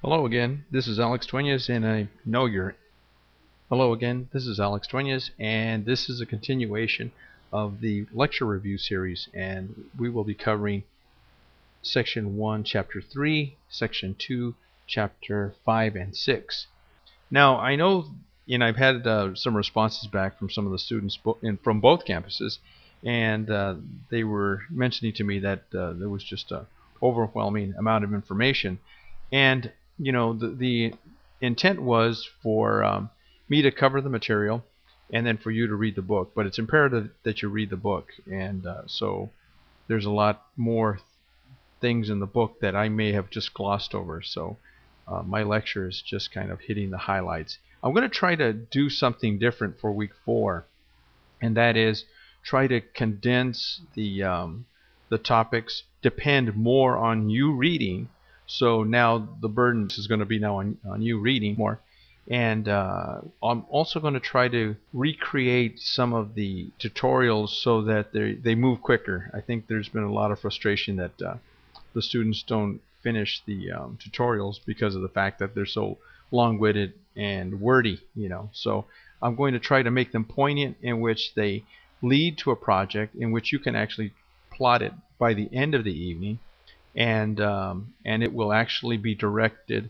Hello again, this is Alex Duenas, and I know you're... Hello again, this is Alex Duenas, and this is a continuation of the lecture review series, and we will be covering Section 1, Chapter 3, Section 2, Chapter 5, and 6. Now, I know, and I've had some responses back from some of the students from both campuses, and they were mentioning to me that there was just an overwhelming amount of information. And you know, the intent was for me to cover the material and then for you to read the book, but it's imperative that you read the book, and so there's a lot more things in the book that I may have just glossed over, so my lecture is just kind of hitting the highlights. I'm going to try to do something different for week 4, and that is try to condense the topics, depend more on you reading. So now the burden is going to be now on you reading more. And I'm also going to try to recreate some of the tutorials so that they move quicker. I think there's been a lot of frustration that the students don't finish the tutorials because of the fact that they're so long-winded and wordy, you know. So I'm going to try to make them poignant, in which they lead to a project in which you can actually plot it by the end of the evening, and it will actually be directed,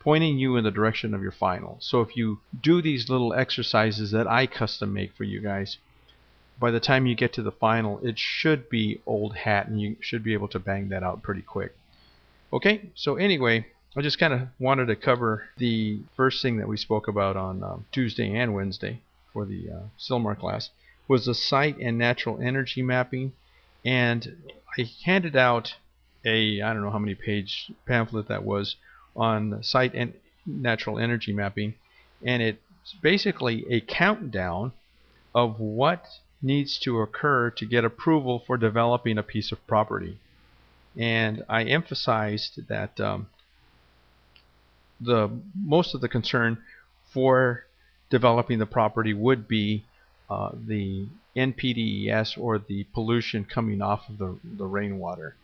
pointing you in the direction of your final. So if you do these little exercises that I custom make for you guys, by the time you get to the final, it should be old hat, and you should be able to bang that out pretty quick. Okay, so anyway, I just kind of wanted to cover the first thing that we spoke about on Tuesday and Wednesday for the Silmar class, was the site and natural energy mapping. And I handed out a, I don't know how many page pamphlet that was on site and natural energy mapping, and it's basically a countdown of what needs to occur to get approval for developing a piece of property. And I emphasized that most of the concern for developing the property would be the NPDES, or the pollution coming off of the rainwater,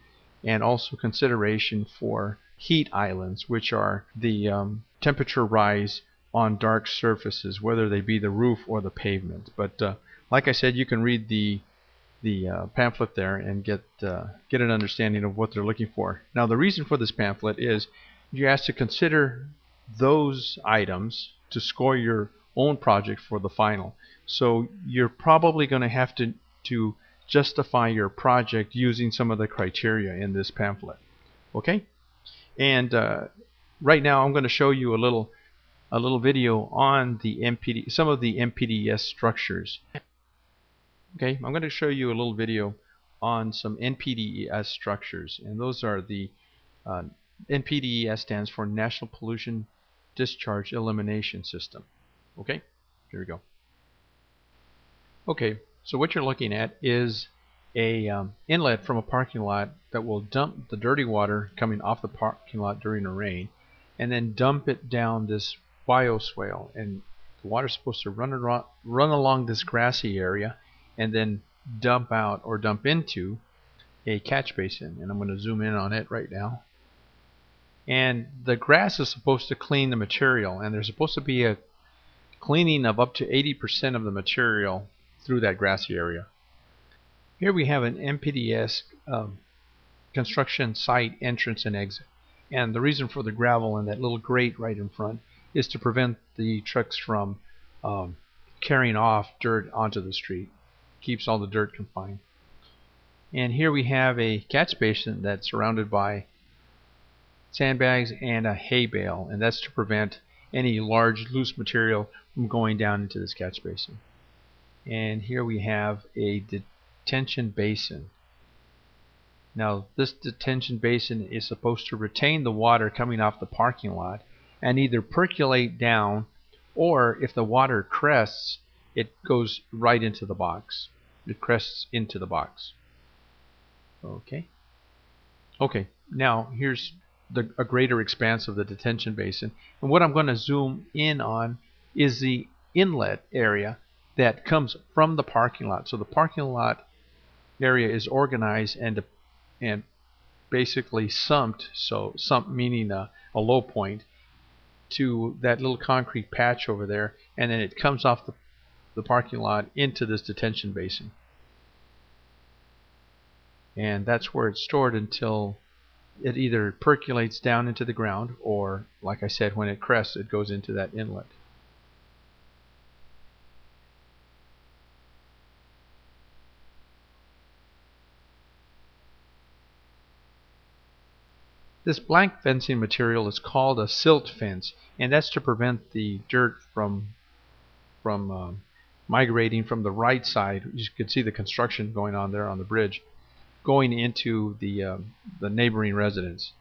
and also consideration for heat islands, which are the temperature rise on dark surfaces, whether they be the roof or the pavement. But like I said, you can read the pamphlet there and get an understanding of what they're looking for. Now, the reason for this pamphlet is you asked to consider those items to score your own project for the final. So you're probably going to have to justify your project using some of the criteria in this pamphlet. Okay? And right now I'm going to show you a little video on the some of the NPDES structures. Okay, I'm going to show you a little video on some NPDES structures, and those are the NPDES stands for National Pollution Discharge Elimination System. Okay, here we go. Okay, so what you're looking at is a inlet from a parking lot that will dump the dirty water coming off the parking lot during a rain, and then dump it down this bioswale. And the water's supposed to run along this grassy area, and then dump out or dump into a catch basin. And I'm going to zoom in on it right now. And the grass is supposed to clean the material, and there's supposed to be a cleaning of up to 80% of the material through that grassy area. Here we have an NPDES construction site entrance and exit. And the reason for the gravel and that little grate right in front is to prevent the trucks from carrying off dirt onto the street. Keeps all the dirt confined. And here we have a catch basin that's surrounded by sandbags and a hay bale, and that's to prevent any large loose material from going down into this catch basin. And here we have a detention basin. Now, this detention basin is supposed to retain the water coming off the parking lot and either percolate down, or if the water crests, it goes right into the box. It crests into the box. Okay, now here's a greater expanse of the detention basin. And what I'm going to zoom in on is the inlet area that comes from the parking lot. So the parking lot area is organized and basically sumped, so sump meaning a low point, to that little concrete patch over there, and then it comes off the parking lot into this detention basin. And that's where it's stored until it either percolates down into the ground, or, like I said, when it crests, it goes into that inlet. This blank fencing material is called a silt fence, and that's to prevent the dirt from migrating from the right side. You can see the construction going on there on the bridge, going into the neighboring residence.